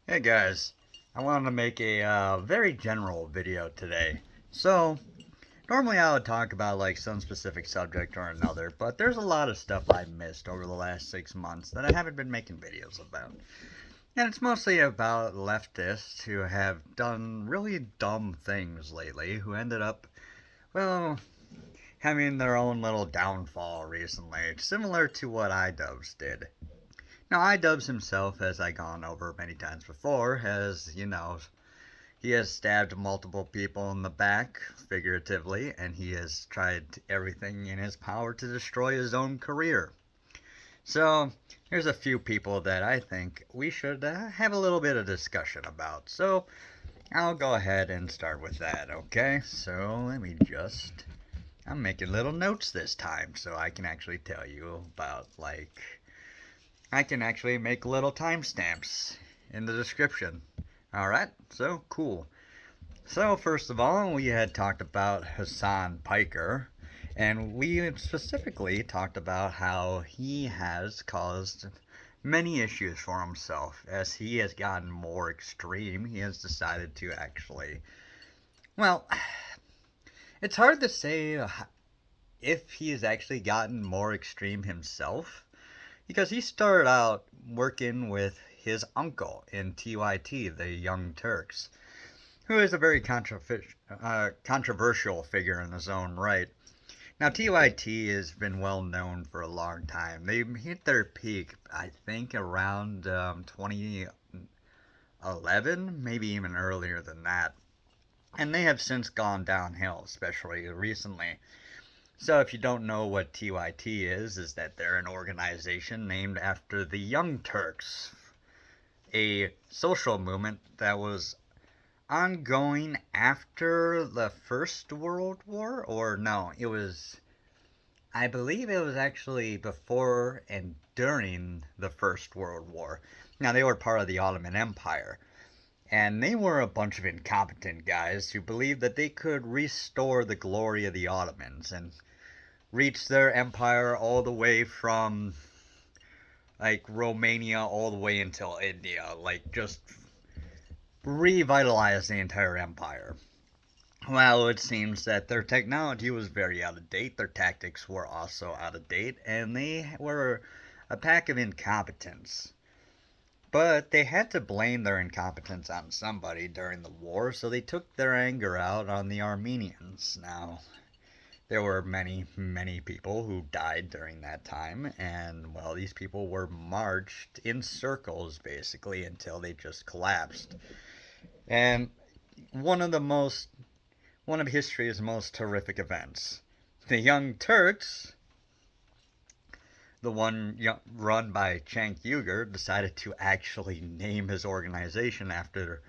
Hey guys, I wanted to make a very general video today. So, normally I would talk about like some specific subject or another, but there's a lot of stuff I missed over the last 6 months that I haven't been making videos about. And it's mostly about leftists who have done really dumb things lately, who ended up, well, having their own little downfall recently, similar to what iDubbbz did. Now, iDubbbz himself, as I've gone over many times before, he has stabbed multiple people in the back, figuratively, and he has tried everything in his power to destroy his own career. So, here's a few people that I think we should have a little bit of discussion about. So, I'll go ahead and start with that, okay? So, I'm making little notes this time so I can actually tell you about, I can actually make little timestamps in the description. Alright, so cool. So, first of all, we had talked about Hasan Piker, and we specifically talked about how he has caused many issues for himself. As he has gotten more extreme, he has decided to actually. Well, it's hard to say if he has actually gotten more extreme himself, because he started out working with his uncle in TYT, the Young Turks, who is a very controversial figure in his own right. Now, TYT has been well known for a long time. They hit their peak, I think, around 2011, maybe even earlier than that. And they have since gone downhill, especially recently. So, if you don't know what TYT is that they're an organization named after the Young Turks, a social movement that was ongoing after the First World War, or no, I believe it was actually before and during the First World War. Now, they were part of the Ottoman Empire, and they were a bunch of incompetent guys who believed that they could restore the glory of the Ottomans and reach their empire all the way from like Romania all the way until India, like just revitalize the entire empire. Well, it seems that their technology was very out of date, their tactics were also out of date, and they were a pack of incompetents. But they had to blame their incompetence on somebody during the war, so they took their anger out on the Armenians. Now, there were many, many people who died during that time, and well, these people were marched in circles basically until they just collapsed. And one of the most one of history's most horrific events. The Young Turks, the one run by Cenk Uygur, decided to actually name his organization after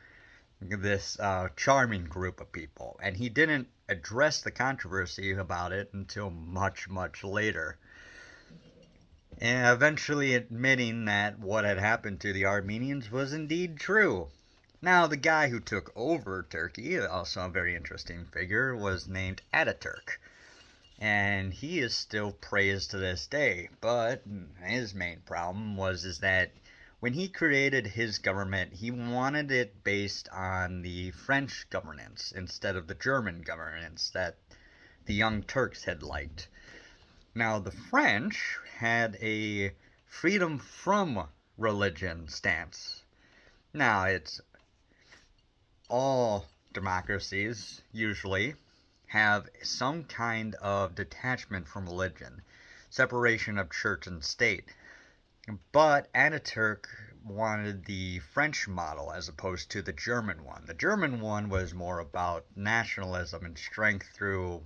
this charming group of people. And he didn't address the controversy about it until much, much later. And eventually admitting that what had happened to the Armenians was indeed true. Now, the guy who took over Turkey, also a very interesting figure, was named Ataturk. And he is still praised to this day. But his main problem is that when he created his government, he wanted it based on the French governance instead of the German governance that the Young Turks had liked. Now, the French had a freedom from religion stance. Now, it's all democracies usually have some kind of detachment from religion, separation of church and state. But Ataturk wanted the French model as opposed to the German one. The German one was more about nationalism and strength through,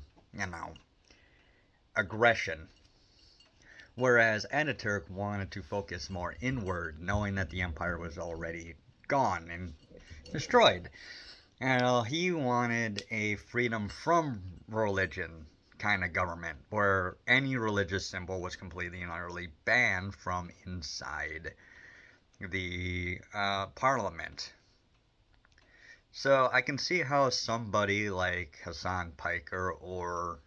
aggression. Whereas Ataturk wanted to focus more inward, knowing that the empire was already gone and destroyed. And he wanted a freedom from religion kind of government where any religious symbol was completely and utterly banned from inside the parliament. So I can see how somebody like Hasan Piker or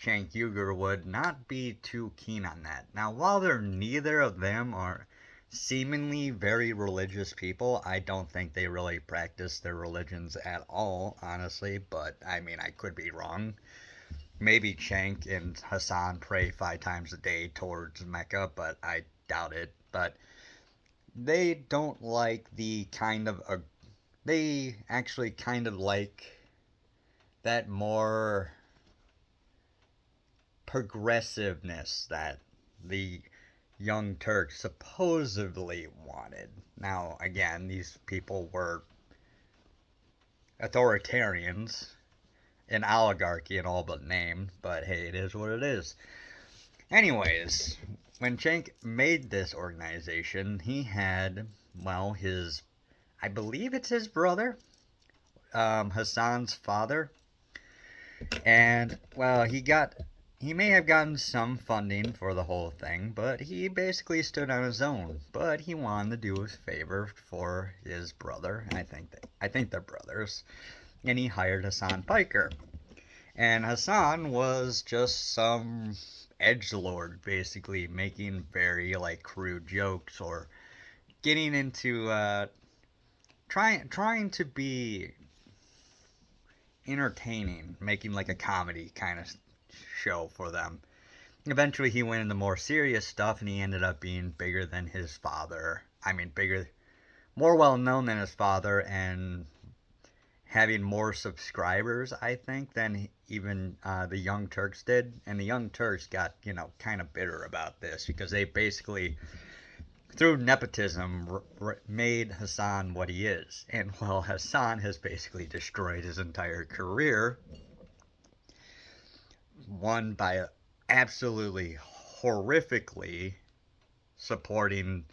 Cenk Uygur would not be too keen on that. Now, while they're neither of them are seemingly very religious people. I don't think they really practice their religions at all, honestly, but I mean, I could be wrong. Maybe Cenk and Hasan pray 5 times a day towards Mecca, but I doubt it. But they don't like the kind of they actually kind of like that more progressiveness that the Young Turks supposedly wanted. Now, again, these people were authoritarians, an oligarchy in all but name, but hey, it is what it is. Anyways, when Cenk made this organization, he had, well, I believe it's his brother, Hassan's father, and, well, he may have gotten some funding for the whole thing, but he basically stood on his own. But he wanted to do a favor for his brother. I think they're brothers. And he hired Hasan Piker. And Hasan was just some edgelord, basically making very like crude jokes or getting into trying to be entertaining, making like a comedy kind of show for them. Eventually, he went into more serious stuff, and he ended up being bigger than his father. I mean, bigger, more well known than his father, and having more subscribers, I think, than even the Young Turks did. And the Young Turks got, kind of bitter about this because they basically, through nepotism, made Hasan what he is. And while Hasan has basically destroyed his entire career, one by absolutely horrifically supporting,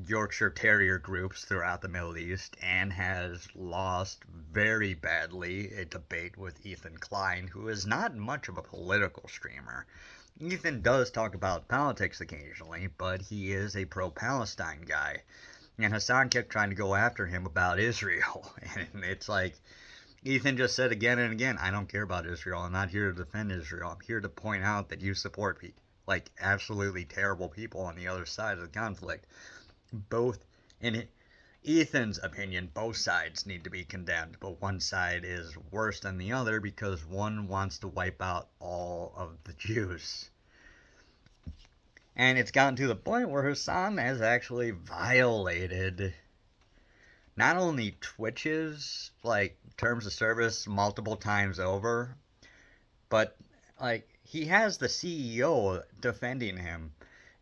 Yorkshire Terrier groups throughout the Middle East, and has lost very badly a debate with Ethan Klein, who is not much of a political streamer. Ethan does talk about politics occasionally, but he is a pro-Palestine guy. And Hasan kept trying to go after him about Israel. And it's like, Ethan just said again and again, I don't care about Israel. I'm not here to defend Israel. I'm here to point out that you support like absolutely terrible people on the other side of the conflict. Both, in Ethan's opinion, both sides need to be condemned, but one side is worse than the other because one wants to wipe out all of the Jews. And it's gotten to the point where Hasan has actually violated not only Twitch's like terms of service multiple times over, but like he has the CEO defending him,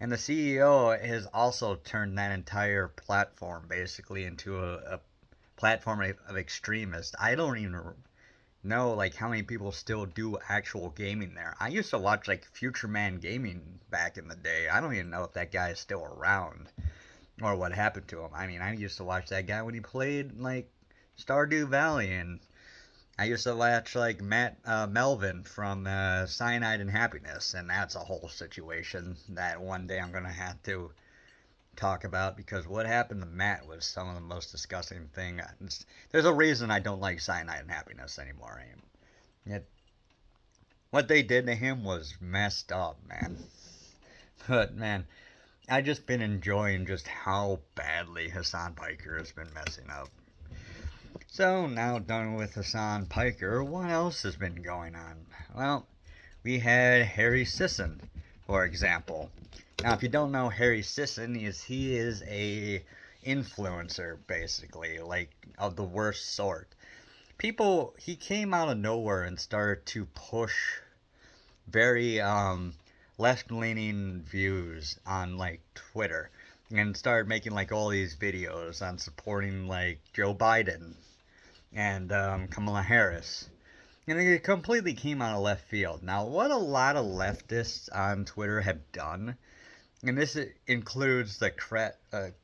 and the CEO has also turned that entire platform basically into a platform of extremists. I don't even know like how many people still do actual gaming there. I used to watch like Future Man Gaming back in the day. I don't even know if that guy is still around or what happened to him. I mean, I used to watch that guy when he played like Stardew Valley, and I used to watch like Melvin from Cyanide and Happiness, and that's a whole situation that one day I'm gonna have to talk about because what happened to Matt was some of the most disgusting thing. There's a reason I don't like Cyanide and Happiness anymore. What they did to him was messed up, man. But man, I just been enjoying just how badly Hasan Piker has been messing up. So now done with Hasan Piker, what else has been going on? Well, we had Harry Sissen, for example. Now, if you don't know Harry Sissen, he is a influencer basically, like of the worst sort. He came out of nowhere and started to push very left-leaning views on like Twitter, and started making like all these videos on supporting like Joe Biden and Kamala Harris. And it completely came out of left field. Now, what a lot of leftists on Twitter have done, and this includes the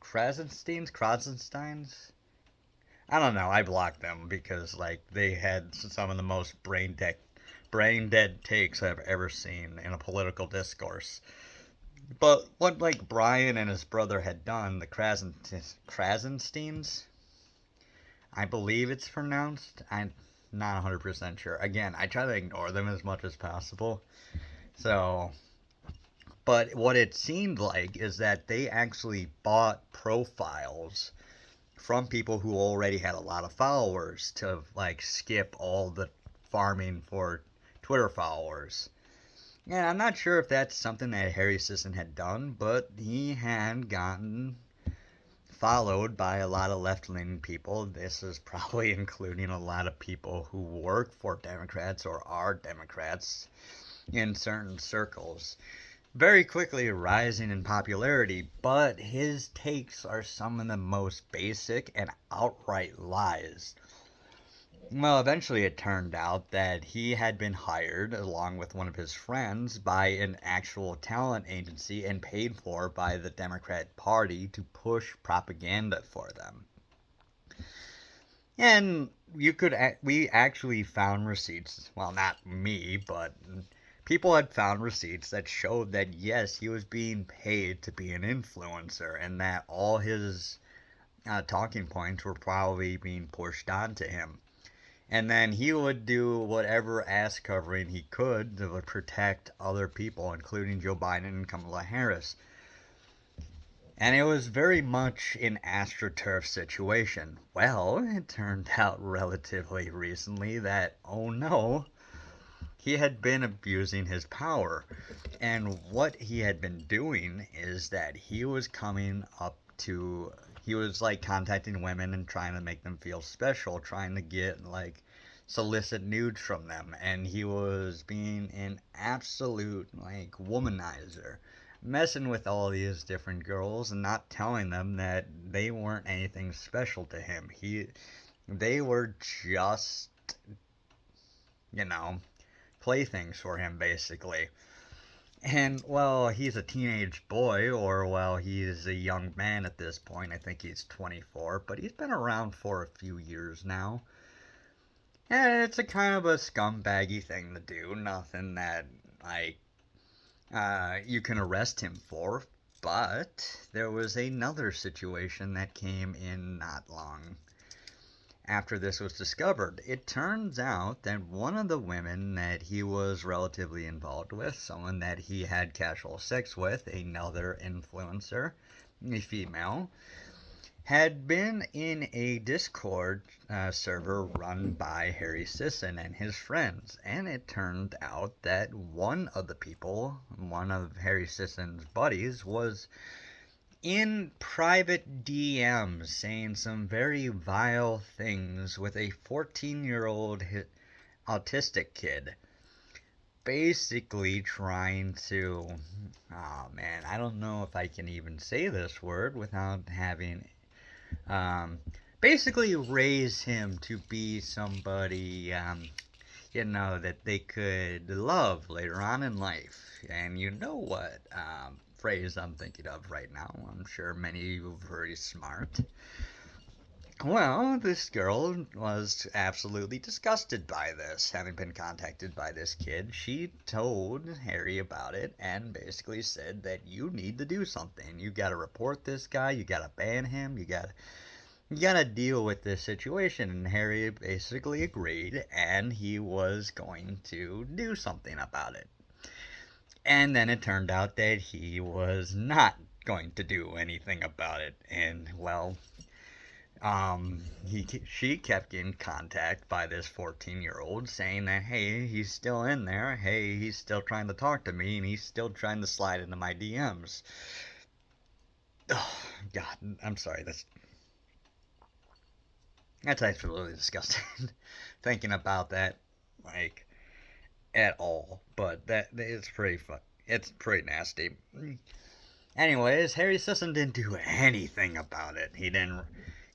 Krasensteins. I don't know. I blocked them because like they had some of the most brain dead takes I've ever seen in a political discourse. But what like Brian and his brother had done, the Krasensteins, I believe it's pronounced. I'm not 100% sure. Again, I try to ignore them as much as possible. So, But what it seemed like is that they actually bought profiles from people who already had a lot of followers to like skip all the farming for Twitter followers. And I'm not sure if that's something that Harry Sissen had done, but he had gotten followed by a lot of left-leaning people. This is probably including a lot of people who work for Democrats or are Democrats in certain circles. Very quickly rising in popularity, but his takes are some of the most basic and outright lies. Well, eventually it turned out that he had been hired, along with one of his friends, by an actual talent agency and paid for by the Democrat Party to push propaganda for them. And we actually found receipts, well, not me, but people had found receipts that showed that yes, he was being paid to be an influencer and that all his talking points were probably being pushed onto him. And then he would do whatever ass covering he could to protect other people, including Joe Biden and Kamala Harris. And it was very much an AstroTurf situation. Well, it turned out relatively recently that, oh no, he had been abusing his power. And what he had been doing is that he was like contacting women and trying to make them feel special, trying to get like solicit nudes from them. And he was being an absolute like womanizer, messing with all these different girls and not telling them that they weren't anything special to him. They were just, you know, playthings for him, basically. And, well, he's a teenage boy, or, well, he's a young man at this point. I think he's 24, but he's been around for a few years now. And it's a kind of a scumbaggy thing to do. Nothing that, like, you can arrest him for. But there was another situation that came in not long after this was discovered. It turns out that one of the women that he was relatively involved with, someone that he had casual sex with, another influencer, a female, had been in a Discord server run by Harry Sissen and his friends. And it turned out that one of the people, one of Harry Sissen's buddies, was in private DMs saying some very vile things with a 14-year-old autistic kid. Basically trying to, oh man, I don't know if I can even say this word without having, basically raise him to be somebody, that they could love later on in life. And you know what phrase I'm thinking of right now. I'm sure many of you are very smart. Well, this girl was absolutely disgusted by this, having been contacted by this kid. She told Harry about it and basically said that you need to do something. You gotta report this guy, you gotta ban him, you gotta deal with this situation. And Harry basically agreed, and he was going to do something about it. And then it turned out that he was not going to do anything about it. And, well, she kept in contact by this 14-year-old saying that, hey, he's still in there. Hey, he's still trying to talk to me, and he's still trying to slide into my DMs. Oh, God, I'm sorry. That's absolutely disgusting. Thinking about that, like, at all, but that it's pretty fun. It's pretty nasty. Anyways, Harry Sissen didn't do anything about it.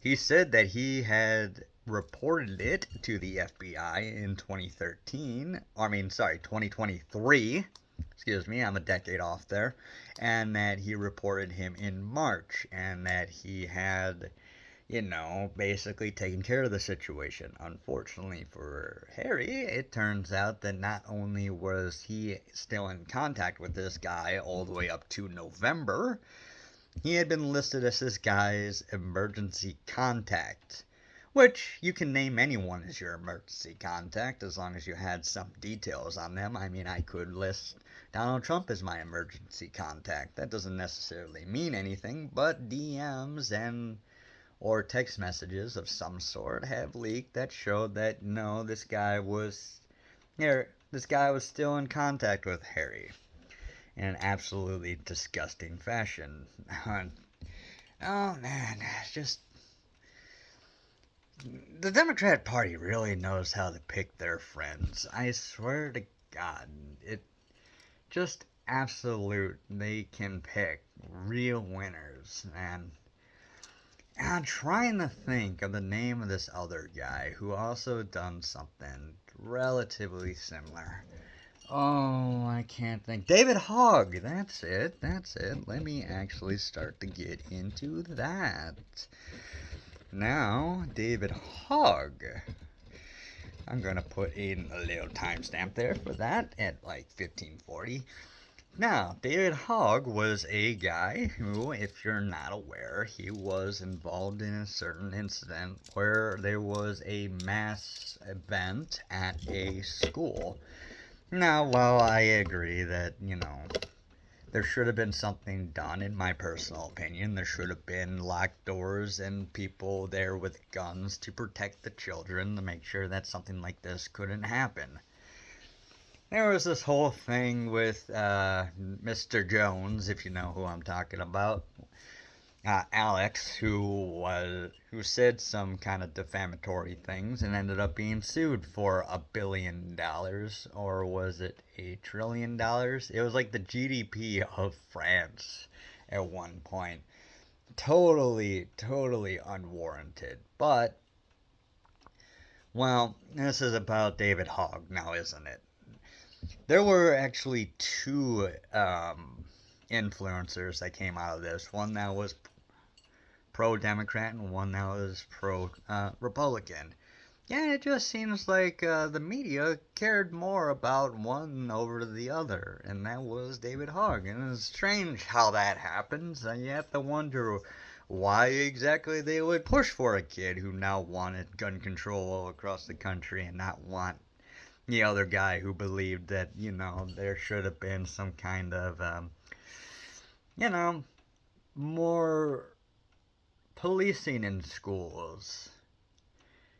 He said that he had reported it to the FBI in 2023. Excuse me, I'm a decade off there. And that he reported him in March, and that he had basically taking care of the situation. Unfortunately for Harry, it turns out that not only was he still in contact with this guy all the way up to November, he had been listed as this guy's emergency contact, which you can name anyone as your emergency contact as long as you had some details on them. I mean, I could list Donald Trump as my emergency contact. That doesn't necessarily mean anything, but DMs and or text messages of some sort have leaked that showed that no, this guy was still in contact with Harry in an absolutely disgusting fashion. Oh man, it's just the Democrat Party really knows how to pick their friends. I swear to God, it just absolute. They can pick real winners, and I'm trying to think of the name of this other guy who also done something relatively similar. Oh, I can't think. David Hogg. That's it. That's it. Let me actually start to get into that. Now, David Hogg. I'm going to put in a little timestamp there for that at like 1540. Now, David Hogg was a guy who, if you're not aware, he was involved in a certain incident where there was a mass event at a school. Now, while I agree that, there should have been something done, in my personal opinion, there should have been locked doors and people there with guns to protect the children to make sure that something like this couldn't happen. There was this whole thing with Mr. Jones, if you know who I'm talking about, Alex, who said some kind of defamatory things and ended up being sued for $1 billion, or was it $1 trillion? It was like the GDP of France at one point. Totally unwarranted. But, well, this is about David Hogg now, isn't it? There were actually two influencers that came out of this. One that was pro-Democrat and one that was pro-Republican. Yeah, it just seems like the media cared more about one over the other, and that was David Hogg. And it's strange how that happens, and you have to wonder why exactly they would push for a kid who now wanted gun control all across the country and not want the other guy who believed that, there should have been some kind of, more policing in schools.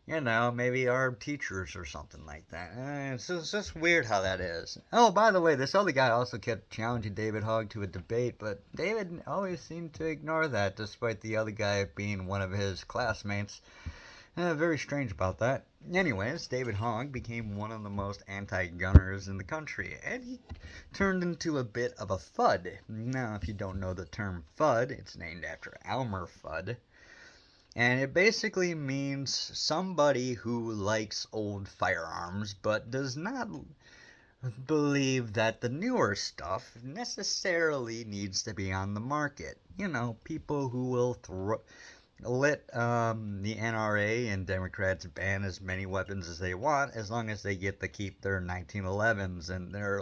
Maybe our teachers or something like that. It's just weird how that is. Oh, by the way, this other guy also kept challenging David Hogg to a debate, but David always seemed to ignore that, despite the other guy being one of his classmates. Very strange about that. Anyways, David Hogg became one of the most anti-gunners in the country, and he turned into a bit of a FUD. Now, if you don't know the term FUD, it's named after Elmer Fudd, and it basically means somebody who likes old firearms but does not believe that the newer stuff necessarily needs to be on the market. People who will let the NRA and Democrats ban as many weapons as they want, as long as they get to keep their 1911s and their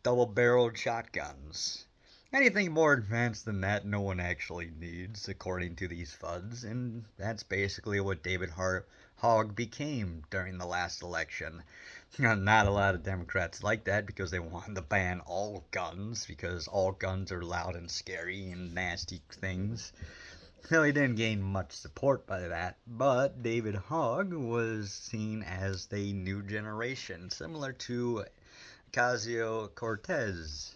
double-barreled shotguns. Anything more advanced than that, no one actually needs, according to these FUDs, and that's basically what David Hogg became during the last election. Not a lot of Democrats like that because they wanted to ban all guns, because all guns are loud and scary and nasty things. So he didn't gain much support by that, but David Hogg was seen as the new generation, similar to Ocasio-Cortez,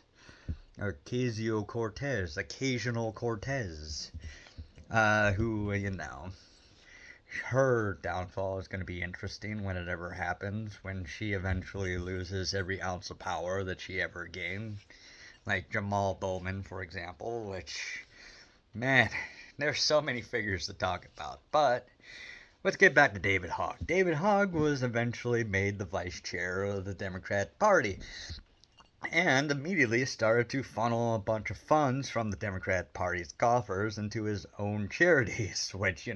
who, her downfall is going to be interesting when it ever happens, when she eventually loses every ounce of power that she ever gained. Like Jamal Bowman, for example, which, man, there's so many figures to talk about. But let's get back to David Hogg. David Hogg was eventually made the vice chair of the Democrat Party, and immediately started to funnel a bunch of funds from the Democrat Party's coffers into his own charities, which,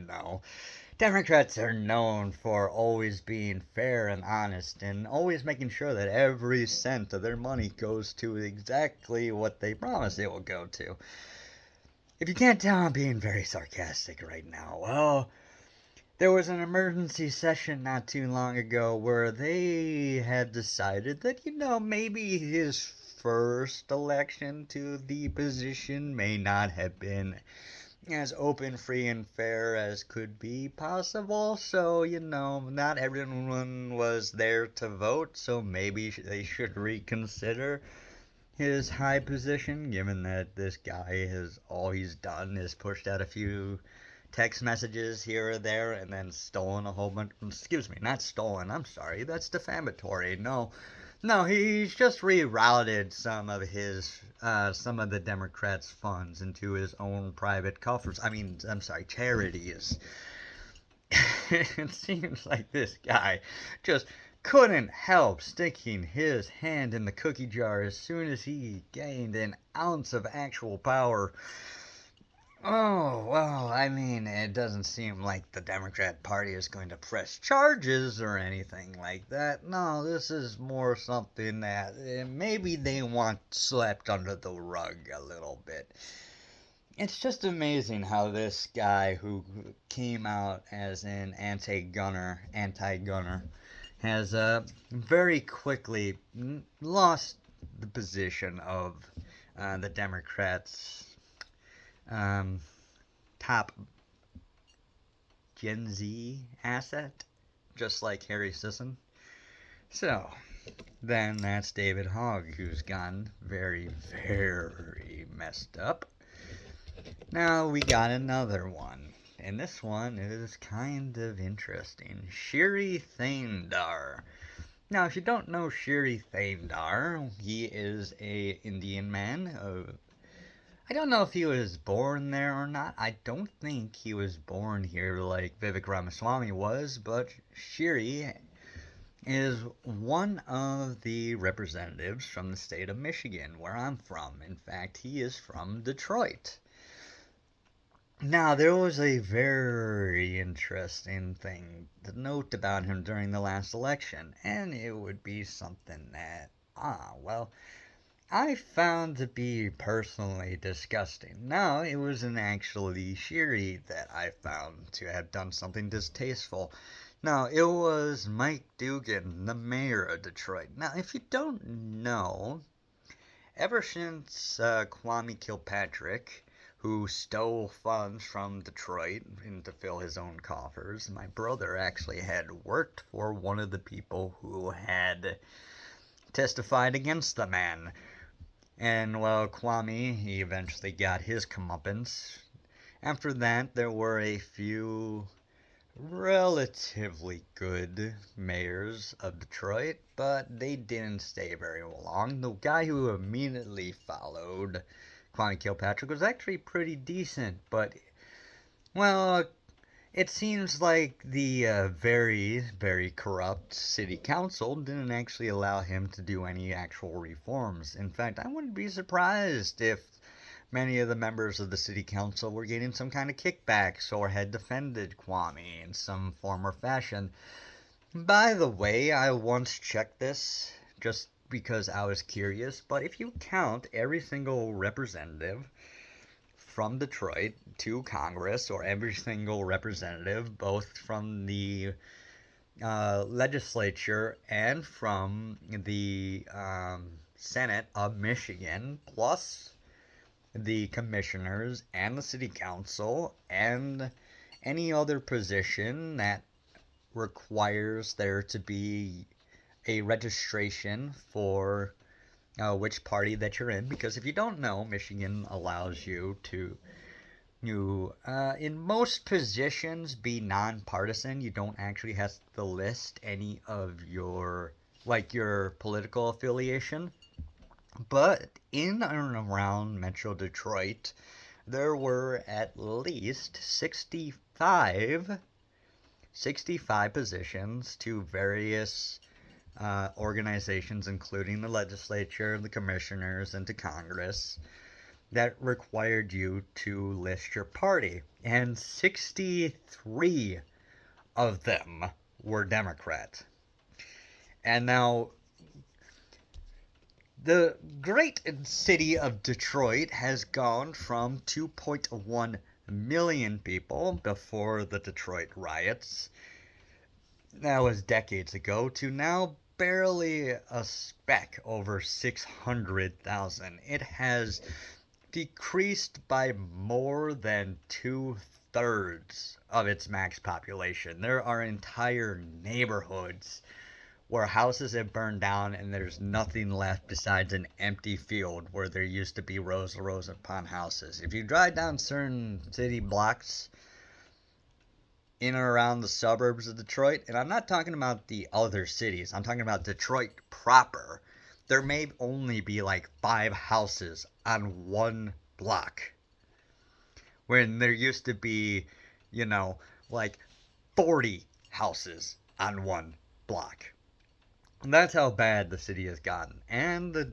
Democrats are known for always being fair and honest and always making sure that every cent of their money goes to exactly what they promise it will go to. If you can't tell, I'm being very sarcastic right now. Well, There was an emergency session not too long ago where they had decided that, maybe his first election to the position may not have been as open, free, and fair as could be possible. So, not everyone was there to vote, so maybe they should reconsider his high position, given that this guy has all he's done is pushed out a few text messages here or there and then stolen a whole bunch. Excuse me, not stolen. I'm sorry. That's defamatory. No, no, he's just rerouted some of the Democrats' funds into his own private coffers. I'm sorry, charities. It seems like this guy just couldn't help sticking his hand in the cookie jar as soon as he gained an ounce of actual power. Oh, well, it doesn't seem like the Democrat Party is going to press charges or anything like that. No, this is more something that maybe they want swept under the rug a little bit. It's just amazing how this guy who came out as an anti-gunner, has very quickly lost the position of the Democrats' top Gen Z asset, just like Harry Sissen. So, then that's David Hogg, who's gotten very, very messed up. Now we got another one, and this one is kind of interesting. Shri Thanedar. Now, if you don't know Shri Thanedar, he is a Indian man. I don't know if he was born there or not. I don't think he was born here like Vivek Ramaswamy was, but Shri is one of the representatives from the state of Michigan, where I'm from. In fact, he is from Detroit. Now, there was a very interesting thing to note about him during the last election, and it would be something that, I found to be personally disgusting. Now, it wasn't actually Shri that I found to have done something distasteful. No, it was Mike Duggan, the mayor of Detroit. Now, if you don't know, ever since Kwame Kilpatrick, who stole funds from Detroit to fill his own coffers, my brother actually had worked for one of the people who had testified against the man. And, well, Kwame, he eventually got his comeuppance. After that, there were a few relatively good mayors of Detroit, but they didn't stay very long. The guy who immediately followed Kwame Kilpatrick was actually pretty decent, but, well, it seems like the very, very corrupt city council didn't actually allow him to do any actual reforms. In fact, I wouldn't be surprised if many of the members of the city council were getting some kind of kickbacks or had defended Kwame in some form or fashion. By the way, I once checked this just because I was curious, but if you count every single representative from Detroit to Congress, or every single representative both from the legislature and from the Senate of Michigan, plus the commissioners and the city council and any other position that requires there to be a registration for which party that you're in, because if you don't know, Michigan allows you to in most positions be nonpartisan. You don't actually have to list any of your political affiliation. But in and around Metro Detroit, there were at least 65 positions to various organizations, including the legislature, the commissioners, and to Congress, that required you to list your party. And 63 of them were Democrat. And now, the great city of Detroit has gone from 2.1 million people before the Detroit riots. That was decades ago, to now barely a speck over 600,000. It has decreased by more than two-thirds of its max population. There are entire neighborhoods where houses have burned down and there's nothing left besides an empty field where there used to be rows upon houses. If you drive down certain city blocks in and around the suburbs of Detroit, and I'm not talking about the other cities, I'm talking about Detroit proper, there may only be like 5 houses on one block. When there used to be, like 40 houses on one block. And that's how bad the city has gotten. And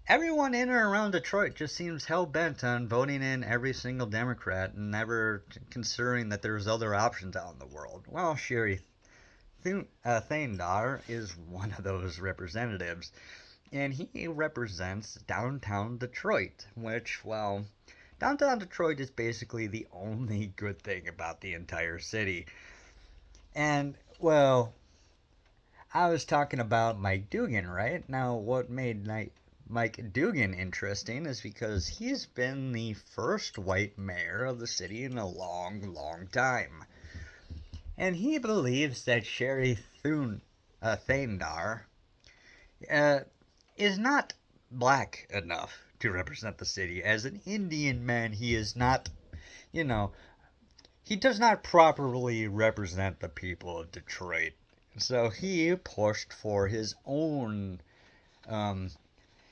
everyone in or around Detroit just seems hell-bent on voting in every single Democrat and never considering that there's other options out in the world. Well, Shri Thanedar is one of those representatives. And he represents downtown Detroit, which, well, downtown Detroit is basically the only good thing about the entire city. And, well, I was talking about Mike Duggan, right? Now, what made Mike Duggan interesting is because he's been the first white mayor of the city in a long, long time. And he believes that Shri Thanedar is not black enough to represent the city. As an Indian man, he is not, he does not properly represent the people of Detroit. So he pushed for his own,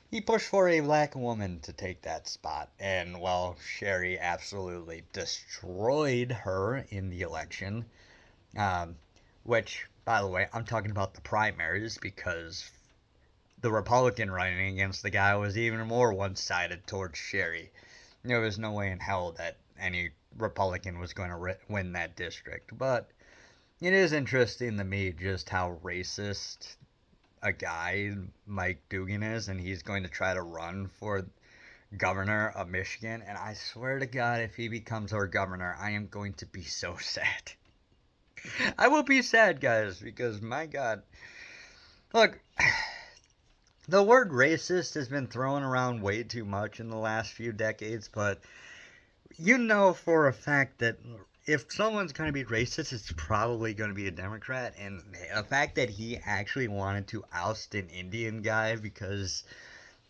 he pushed for a black woman to take that spot. And, well, Shri absolutely destroyed her in the election. Which, by the way, I'm talking about the primaries because the Republican running against the guy was even more one-sided towards Shri. There was no way in hell that any Republican was going to win that district. But it is interesting to me just how racist a guy Mike Duggan is, and he's going to try to run for governor of Michigan. And I swear to God, if he becomes our governor, I am going to be so sad. I will be sad, guys, because my God. Look, the word racist has been thrown around way too much in the last few decades, but you know for a fact that if someone's going to be racist, it's probably going to be a Democrat. And the fact that he actually wanted to oust an Indian guy because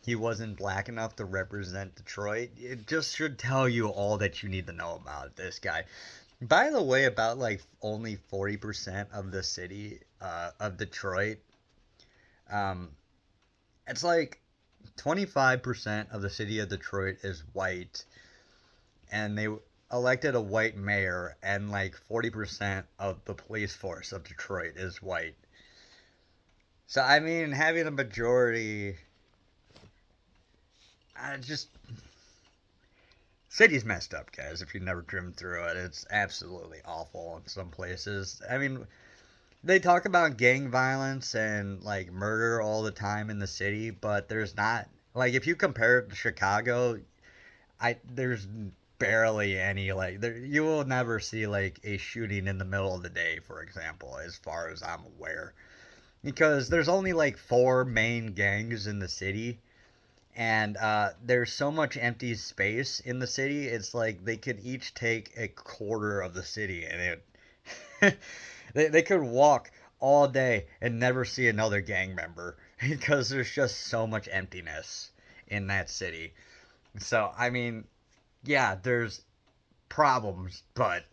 he wasn't black enough to represent Detroit, it just should tell you all that you need to know about this guy. By the way, about like only 40% of the city of Detroit, it's like 25% of the city of Detroit is white, and they elected a white mayor, and like 40% of the police force of Detroit is white. So, I mean, having a majority, city's messed up, guys. If you've never driven through it, it's absolutely awful in some places. I mean, they talk about gang violence and like murder all the time in the city, but there's not, like, if you compare it to Chicago, there's barely any, like, you will never see like a shooting in the middle of the day, for example, as far as I'm aware, because there's only like 4 main gangs in the city. And there's so much empty space in the city, it's like they could each take a quarter of the city, and they could walk all day and never see another gang member because there's just so much emptiness in that city. So, I mean, yeah, there's problems, but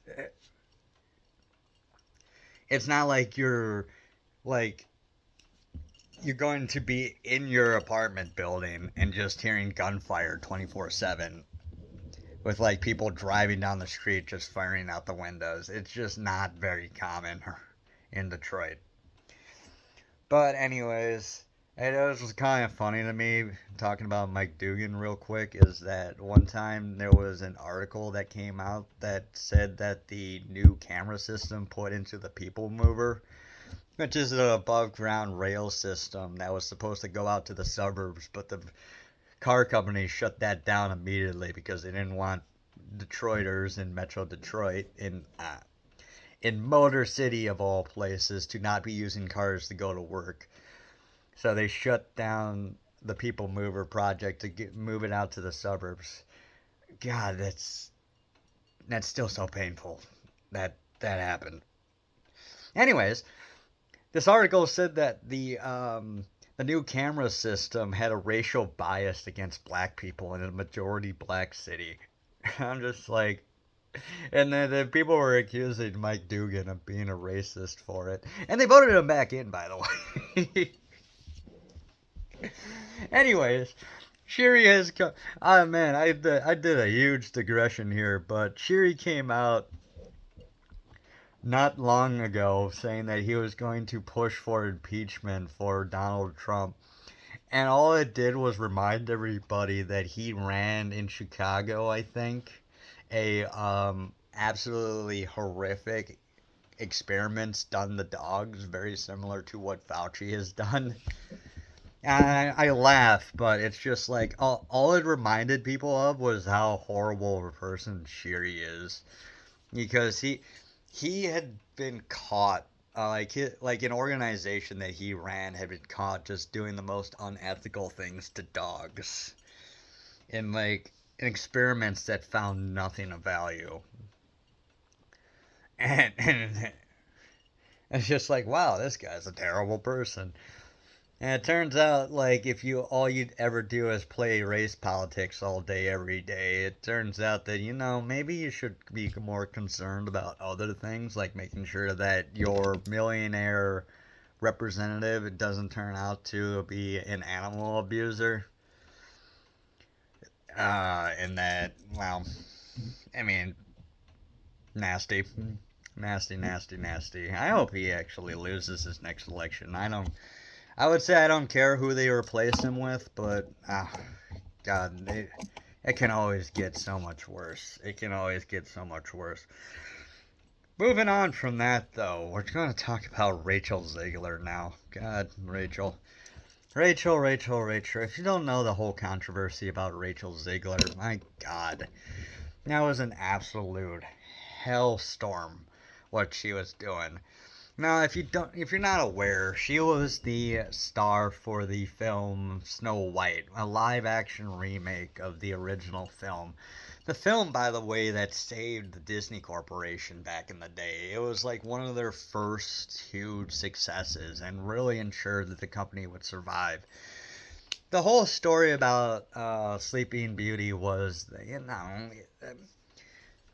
it's not like you're going to be in your apartment building and just hearing gunfire 24/7 with like people driving down the street just firing out the windows. It's just not very common in Detroit. But anyways, it was just kind of funny to me, talking about Mike Duggan real quick, is that one time there was an article that came out that said that the new camera system put into the People Mover, which is an above ground rail system that was supposed to go out to the suburbs, but the car company shut that down immediately because they didn't want Detroiters in Metro Detroit in Motor City of all places to not be using cars to go to work. So they shut down the People Mover project to move it out to the suburbs. God, that's still so painful that happened. Anyways, this article said that the new camera system had a racial bias against black people in a majority black city. I'm just like, and then the people were accusing Mike Duggan of being a racist for it, and they voted him back in, by the way. Anyways, Shiri has come. Oh man, I did a huge digression here, but Shiri came out not long ago saying that he was going to push for impeachment for Donald Trump. And all it did was remind everybody that he ran in Chicago, I think, a absolutely horrific experiments done to dogs, very similar to what Fauci has done. And I laugh, but it's just like all it reminded people of was how horrible of a person Shiri is, because he had been caught like an organization that he ran had been caught just doing the most unethical things to dogs in like in experiments that found nothing of value. And it's just like, wow, this guy's a terrible person. And it turns out, like, if you all you'd ever do is play race politics all day, every day, it turns out that, maybe you should be more concerned about other things, like making sure that your millionaire representative doesn't turn out to be an animal abuser. And that, well, I mean, nasty. Nasty, nasty, nasty. I hope he actually loses his next election. I would say I don't care who they replace him with, but God, it can always get so much worse. It can always get so much worse. Moving on from that, though, we're going to talk about Rachel Zegler now. God, Rachel. Rachel. If you don't know the whole controversy about Rachel Zegler, my God, that was an absolute hellstorm what she was doing. Now, if you're not aware, she was the star for the film Snow White, a live-action remake of the original film. The film, by the way, that saved the Disney Corporation back in the day. It was like one of their first huge successes and really ensured that the company would survive. The whole story about Sleeping Beauty was,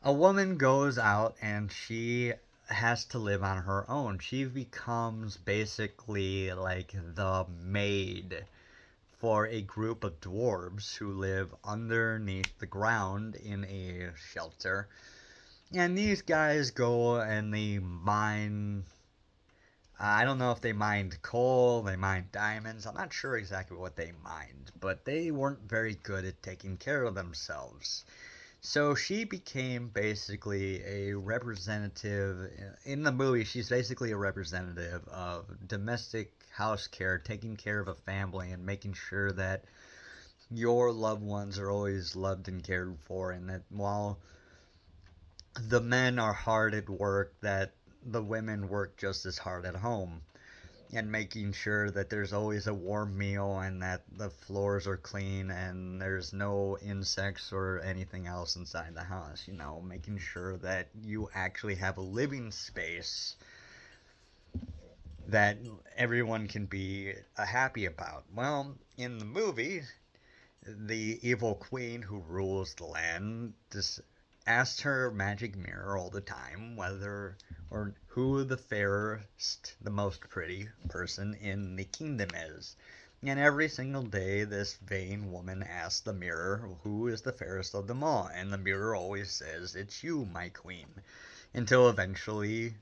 a woman goes out and she has to live on her own. She becomes basically like the maid for a group of dwarves who live underneath the ground in a shelter. And these guys go and they mine. I don't know if they mined coal, they mined diamonds. I'm not sure exactly what they mined, but they weren't very good at taking care of themselves. So she became basically a representative. In the movie, she's basically a representative of domestic house care, taking care of a family and making sure that your loved ones are always loved and cared for, and that while the men are hard at work, that the women work just as hard at home, and making sure that there's always a warm meal and that the floors are clean and there's no insects or anything else inside the house. Making sure that you actually have a living space that everyone can be happy about. Well, in the movie, the evil queen who rules the land asked her magic mirror all the time whether or who the fairest, the most pretty person in the kingdom is. And every single day, this vain woman asks the mirror who is the fairest of them all. And the mirror always says, "It's you, my queen." Until eventually,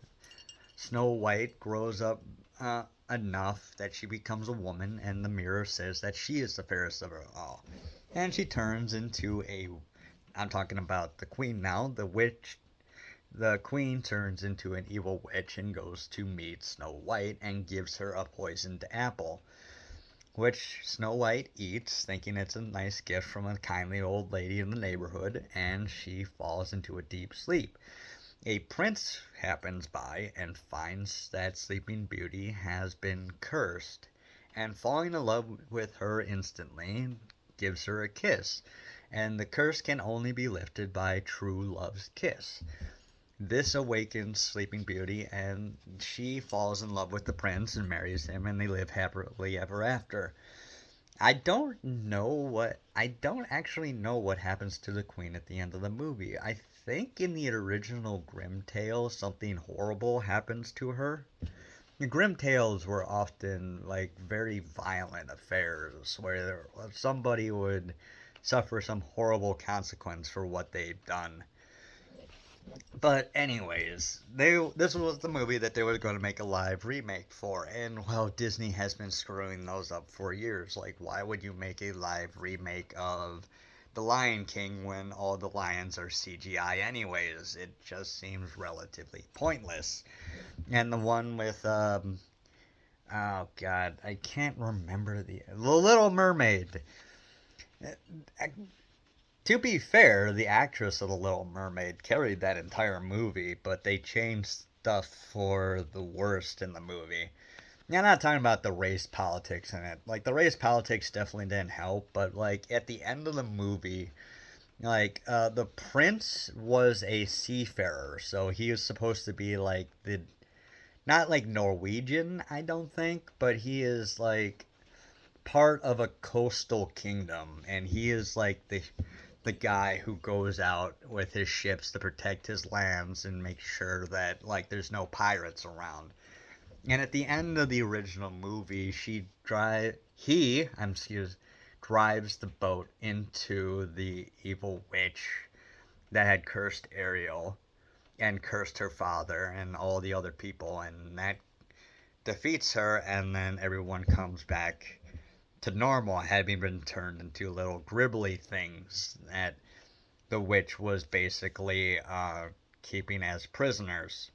Snow White grows up enough that she becomes a woman, and the mirror says that she is the fairest of them all. And she turns into I'm talking about the queen now, the witch. The queen turns into an evil witch and goes to meet Snow White and gives her a poisoned apple. which Snow White eats, thinking it's a nice gift from a kindly old lady in the neighborhood, and she falls into a deep sleep. A prince happens by and finds that Sleeping Beauty has been cursed, and falling in love with her instantly gives her a kiss, and the curse can only be lifted by true love's kiss. This awakens Sleeping Beauty, and she falls in love with the prince and marries him, and they live happily ever after. I don't actually know what happens to the queen at the end of the movie. I think in the original Grimm tale something horrible happens to her. The Grimm tales were often like very violent affairs where somebody would suffer some horrible consequence for what they'd done. But anyways, this was the movie that they were going to make a live remake for, and well, Disney has been screwing those up for years. Like, why would you make a live remake of The Lion King when all the lions are CGI anyways? It just seems relatively pointless. And the one with oh god, I can't remember the Little Mermaid. To be fair, the actress of The Little Mermaid carried that entire movie, but they changed stuff for the worst in the movie. Yeah, I'm not talking about the race politics in it. Like, the race politics definitely didn't help, but, like, at the end of the movie, like, the prince was a seafarer, so he was supposed to be, like, not, like, Norwegian, I don't think, but he is, like, part of a coastal kingdom, and he is, like, the guy who goes out with his ships to protect his lands and make sure that like there's no pirates around. And at the end of the original movie, drives the boat into the evil witch that had cursed Ariel and cursed her father and all the other people, and that defeats her, and then everyone comes back to normal, having been turned into little gribbly things that the witch was basically keeping as prisoners.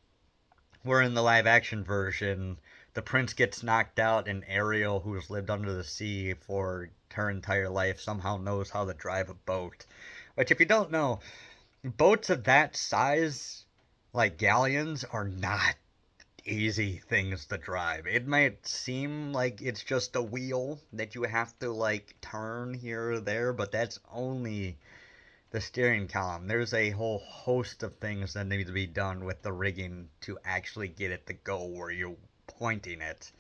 Where in the live action version, the prince gets knocked out, and Ariel, who's lived under the sea for her entire life, somehow knows how to drive a boat. Which, if you don't know, boats of that size, like galleons, are not easy things to drive. It might seem like it's just a wheel that you have to like turn here or there, but that's only the steering column. There's a whole host of things that need to be done with the rigging to actually get it to go where you're pointing it.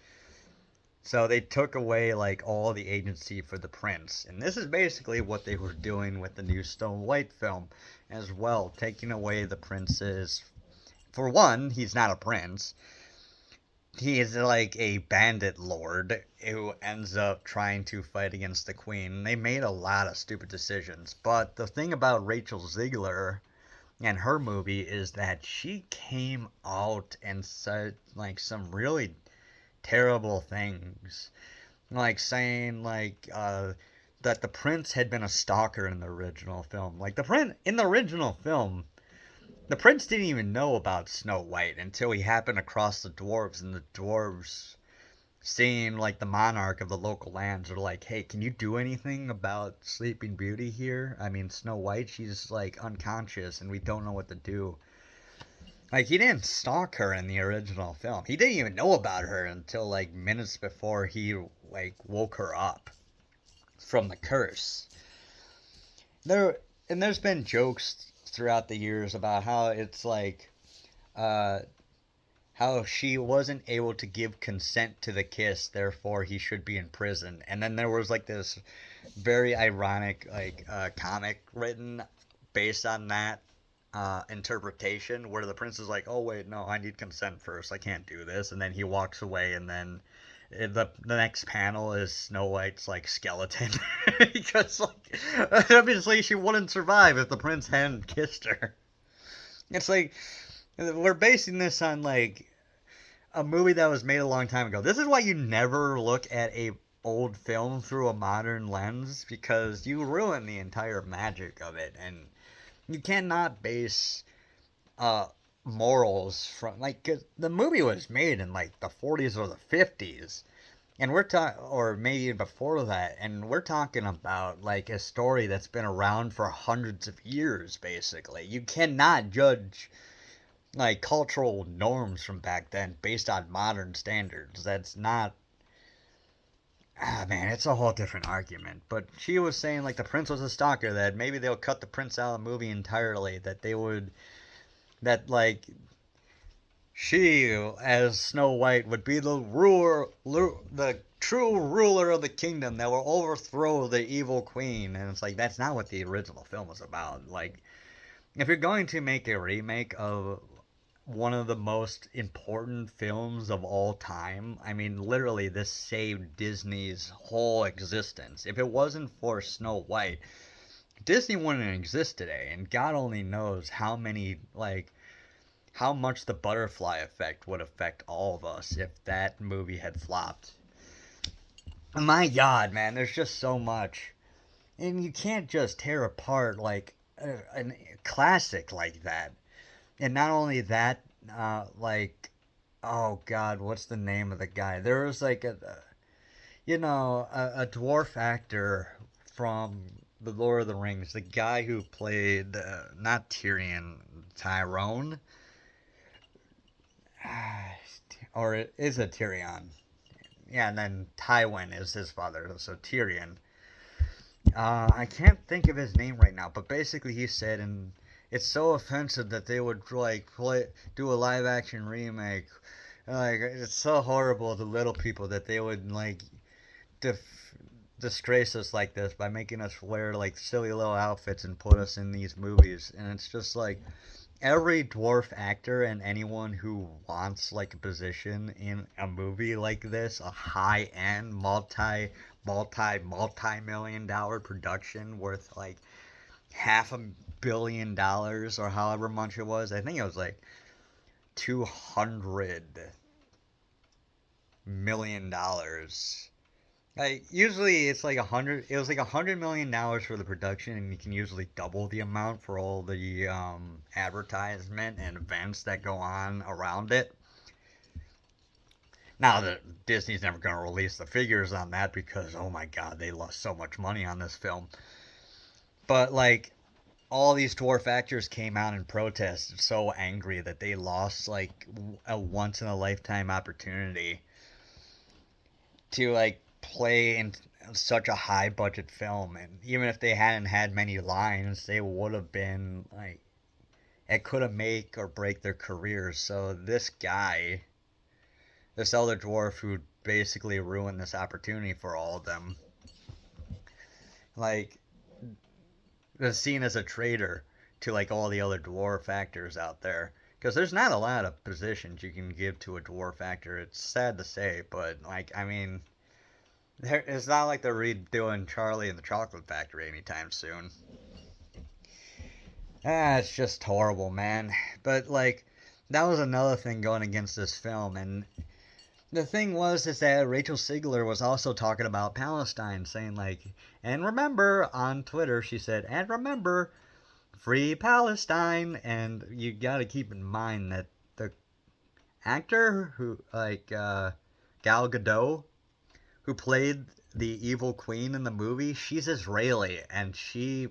So they took away like all the agency for the prince. And this is basically what they were doing with the new Snow White film as well, taking away the prince's. For one, he's not a prince. He is like a bandit lord who ends up trying to fight against the queen. They made a lot of stupid decisions, but the thing about Rachel Zegler and her movie is that she came out and said like some really terrible things, like saying that the prince had been a stalker in the original film. Like the prince in the original film, the prince didn't even know about Snow White until he happened across the dwarves, and the dwarves, seeing like the monarch of the local lands, are like, "Hey, can you do anything about Sleeping Beauty here? I mean, Snow White, she's like unconscious, and we don't know what to do." Like, he didn't stalk her in the original film. He didn't even know about her until like minutes before he like woke her up from the curse. There's been jokes throughout the years about how it's like uh how she wasn't able to give consent to the kiss, therefore he should be in prison. And then there was like this very ironic like comic written based on that interpretation, where the prince is like, "Oh wait, no, I need consent first. I can't do this," and then he walks away, and then the next panel is Snow White's like skeleton because like obviously she wouldn't survive if the prince hadn't kissed her. It's like we're basing this on like a movie that was made a long time ago. This is why you never look at a old film through a modern lens, because you ruin the entire magic of it, and you cannot base uh morals from like 'cause the movie was made in like the 40s or the 50s. And we're talking, or maybe before that, and we're talking about like a story that's been around for hundreds of years, basically. You cannot judge like cultural norms from back then based on modern standards. That's not. Ah, man, it's a whole different argument. But she was saying like the prince was a stalker, that maybe they'll cut the prince out of the movie entirely, that they would, that like she, as Snow White, would be the the true ruler of the kingdom that will overthrow the evil queen. And it's like, that's not what the original film was about. Like, if you're going to make a remake of one of the most important films of all time, I mean, literally, this saved Disney's whole existence. If it wasn't for Snow White, Disney wouldn't exist today. And God only knows how many, like, how much the butterfly effect would affect all of us if that movie had flopped. My God, man, there's just so much. And you can't just tear apart like a classic like that. And not only that, like, oh God, what's the name of the guy? There was like a dwarf actor from the Lord of the Rings, the guy who played not Tyrion, Tyrone, or is it Tyrion? Yeah, and then Tywin is his father, so Tyrion. I can't think of his name right now, but basically he said, and it's so offensive that they would like do a live action remake. Like, it's so horrible to little people that they would like disgrace us like this by making us wear like silly little outfits and put us in these movies. And it's just like, every dwarf actor and anyone who wants like a position in a movie like this, a high end multi-million dollar production worth like $500 million or however much it was. I think it was like $200 million. Like, usually it's like 100. It was like $100 million for the production, and you can usually double the amount for all the advertisement and events that go on around it. Now that Disney's never going to release the figures on that because, oh my God, they lost so much money on this film. But like, all these dwarf actors came out and protested, so angry that they lost like a once in a lifetime opportunity to like play in such a high budget film. And even if they hadn't had many lines, they would have been like, it could have make or break their careers. So this guy, this elder dwarf who basically ruined this opportunity for all of them, like, is seen as a traitor to like all the other dwarf actors out there, because there's not a lot of positions you can give to a dwarf actor. It's sad to say, but like, I mean, it's not like they're redoing Charlie and the Chocolate Factory anytime soon. It's just horrible, man. But like, that was another thing going against this film. And the thing was is that Rachel Zigler was also talking about Palestine, saying like, and remember, on Twitter she said, and remember, free Palestine. And you got to keep in mind that the actor who like Gal Gadot, who played the evil queen in the movie, she's Israeli, and she,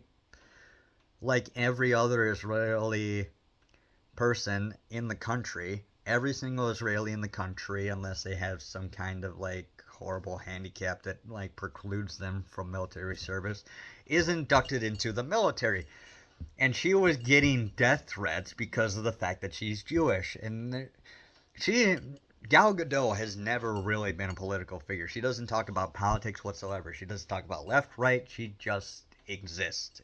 like every other Israeli person in the country, every single Israeli in the country, unless they have some kind of like horrible handicap that like precludes them from military service, is inducted into the military. And she was getting death threats because of the fact that she's Jewish. And she, Gal Gadot, has never really been a political figure. She doesn't talk about politics whatsoever. She doesn't talk about left, right. She just exists.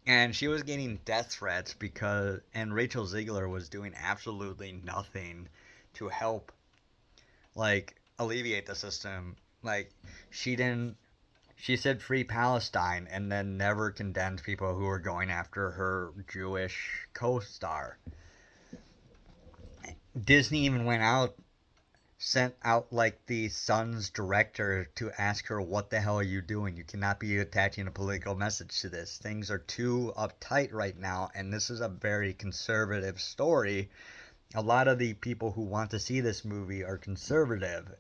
And she was getting death threats because, and Rachel Zegler was doing absolutely nothing to help, like, alleviate the system. Like, she said free Palestine and then never condemned people who were going after her Jewish co-star. Disney even sent out like the Sun's director to ask her, what the hell are you doing? You cannot be attaching a political message to this. Things are too uptight right now, and this is a very conservative story. A lot of the people who want to see this movie are conservative.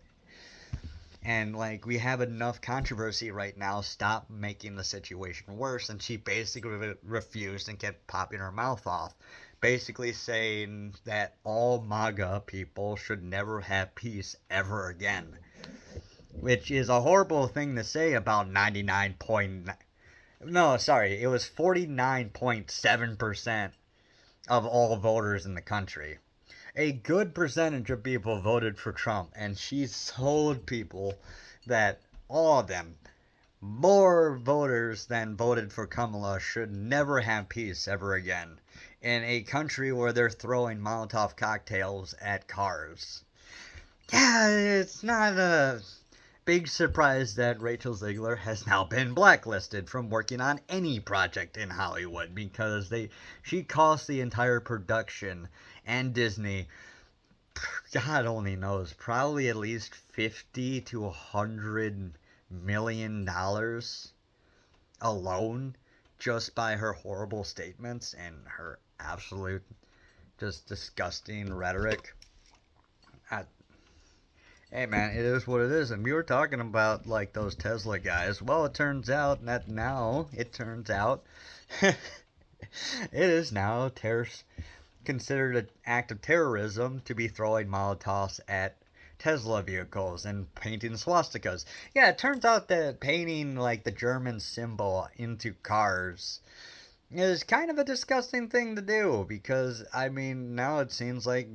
And like we have enough controversy right now, stop making the situation worse. And she basically refused and kept popping her mouth off, basically saying that all MAGA people should never have peace ever again, which is a horrible thing to say about 99 point, no, sorry, it was 49.7% of all voters in the country. A good percentage of people voted for Trump, and she's told people that all of them, more voters than voted for Kamala, should never have peace ever again in a country where they're throwing Molotov cocktails at cars. Yeah, it's not a big surprise that Rachel Zigler has now been blacklisted from working on any project in Hollywood because she cost the entire production and Disney, God only knows, probably at least 50 to 100 million dollars alone just by her horrible statements and her absolute just disgusting rhetoric. Hey man, it is what it is, and we were talking about like those Tesla guys. Well, it turns out that now it is now considered an act of terrorism to be throwing Molotovs at Tesla vehicles and painting swastikas. Yeah, it turns out that painting like the German symbol into cars is kind of a disgusting thing to do because I mean now it seems like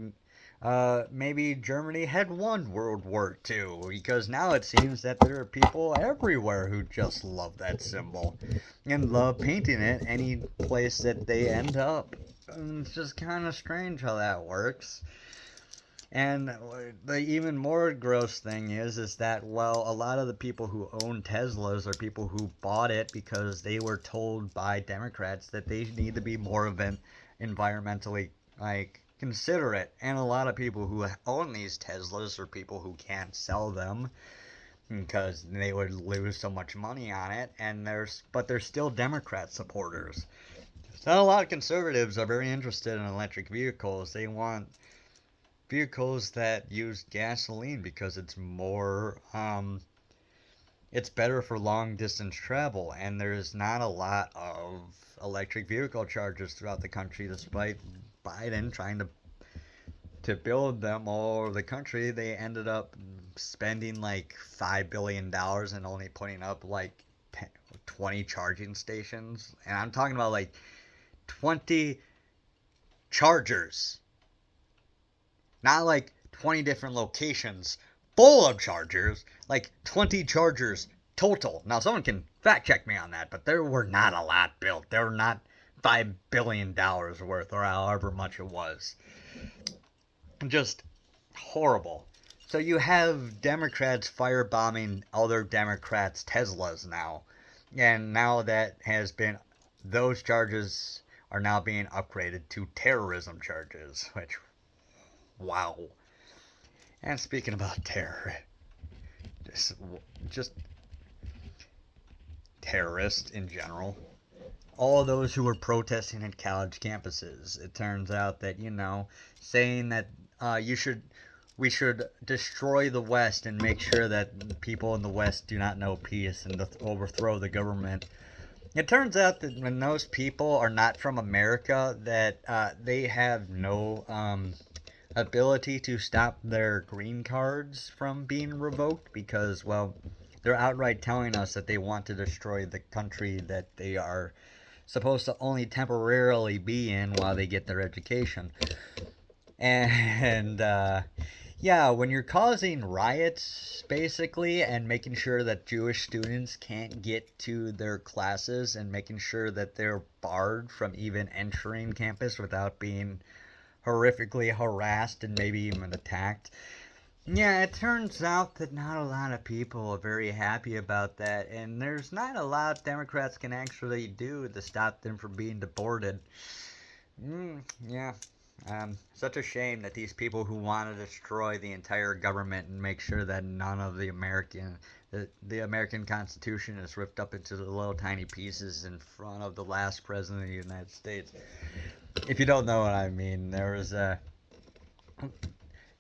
maybe Germany had won World War II because now it seems that there are people everywhere who just love that symbol and love painting it any place that they end up. And it's just kind of strange how that works. And the even more gross thing is that, well, a lot of the people who own Teslas are people who bought it because they were told by Democrats that they need to be more of an environmentally, like, considerate. And a lot of people who own these Teslas are people who can't sell them because they would lose so much money on it. But they're still Democrat supporters. So a lot of conservatives are very interested in electric vehicles. They want vehicles that use gasoline because it's more it's better for long distance travel, and there's not a lot of electric vehicle chargers throughout the country despite Biden trying to build them all over the country. They ended up spending like $5 billion and only putting up like 20 charging stations, and I'm talking about like 20 chargers, not like 20 different locations full of chargers, like 20 chargers total. Now, someone can fact check me on that, but there were not a lot built. There were not $5 billion worth, or however much it was. Just horrible. So you have Democrats firebombing other Democrats' Teslas now. And now those charges are now being upgraded to terrorism charges, which, wow. And speaking about terror, just terrorists in general, all those who were protesting at college campuses, it turns out that, saying that we should destroy the West and make sure that people in the West do not know peace and overthrow the government. It turns out that when those people are not from America, that they have no ability to stop their green cards from being revoked because, well, they're outright telling us that they want to destroy the country that they are supposed to only temporarily be in while they get their education. And yeah, when you're causing riots, basically, and making sure that Jewish students can't get to their classes and making sure that they're barred from even entering campus without being horrifically harassed and maybe even attacked. Yeah, it turns out that not a lot of people are very happy about that, and there's not a lot Democrats can actually do to stop them from being deported. Yeah. Such a shame that these people who want to destroy the entire government and make sure that none of the American Constitution is ripped up into the little tiny pieces in front of the last president of the United States. If you don't know what I mean,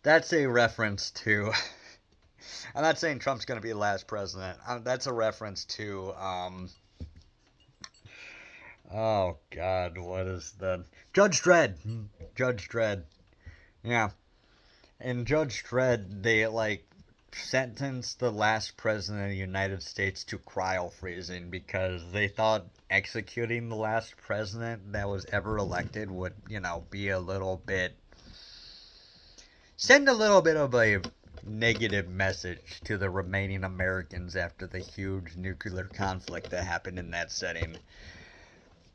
that's a reference to I'm not saying Trump's going to be the last president. That's a reference to, oh God, what is the Judge Dredd? Judge Dredd. Yeah, in Judge Dredd, they like sentenced the last president of the United States to cryo freezing because they thought executing the last president that was ever elected would, be a little bit, send a little bit of a negative message to the remaining Americans after the huge nuclear conflict that happened in that setting.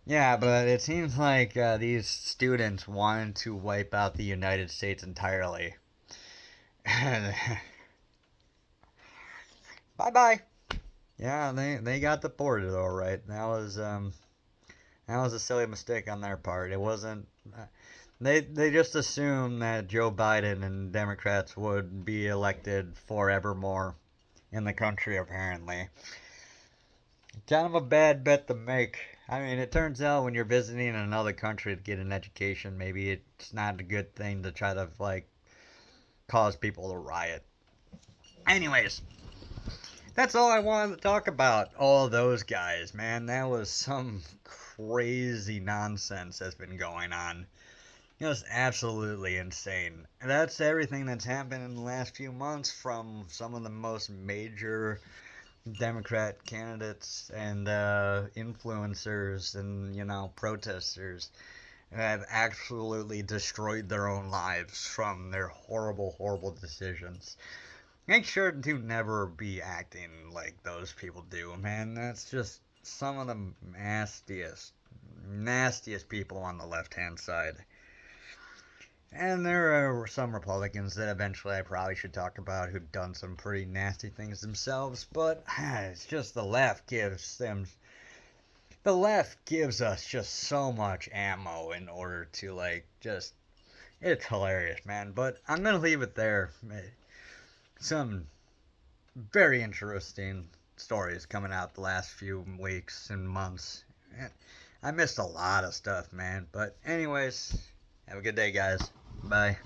Yeah, but it seems like these students wanted to wipe out the United States entirely. Bye bye. Yeah, they got deported all right. That was a silly mistake on their part. It wasn't. They just assumed that Joe Biden and Democrats would be elected forevermore in the country. Apparently, kind of a bad bet to make. I mean, it turns out when you're visiting another country to get an education, maybe it's not a good thing to try to like cause people to riot. Anyways, that's all I wanted to talk about. All those guys, man. That was some crazy nonsense that's been going on. It was absolutely insane. That's everything that's happened in the last few months from some of the most major Democrat candidates and influencers and, protesters have absolutely destroyed their own lives from their horrible, horrible decisions. Make sure to never be acting like those people do, man. That's just some of the nastiest people on the left-hand side. And there are some Republicans that eventually I probably should talk about who've done some pretty nasty things themselves, but it's just the left gives us just so much ammo in order to it's hilarious, man. But I'm gonna leave it there. Some very interesting stories coming out the last few weeks and months. I missed a lot of stuff, man. But anyways, have a good day, guys. Bye.